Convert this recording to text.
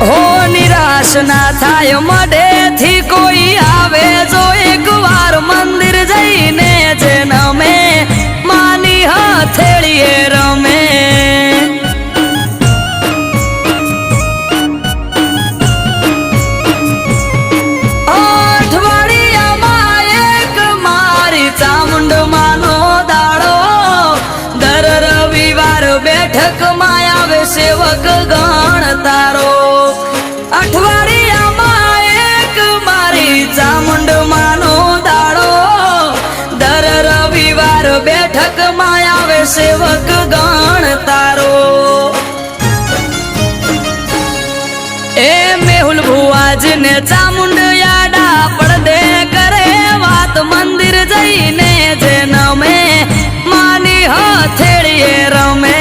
હો નિરાશ ના થાય મઢેથી કોઈ આવે જો એક વાર મંદિર જઈને જન્મે માની હથેળીએ રમે અઠવાડિયામાં એક મારી ચામુંડ માનો દાડો દર રવિવાર બેઠકમાં આવે સેવક ગણ તારો અઠવાડિયામાં એક મારી ચામુંડ માનો દાડો દર રવિવાર બેઠકમાં આવે સેવક ગણ તારો એ મેહુલ ભુવાજીને ચામુંડ યાડા પડદે કરે વાત મંદિર જઈને જન્મે માની હથેળીએ રમે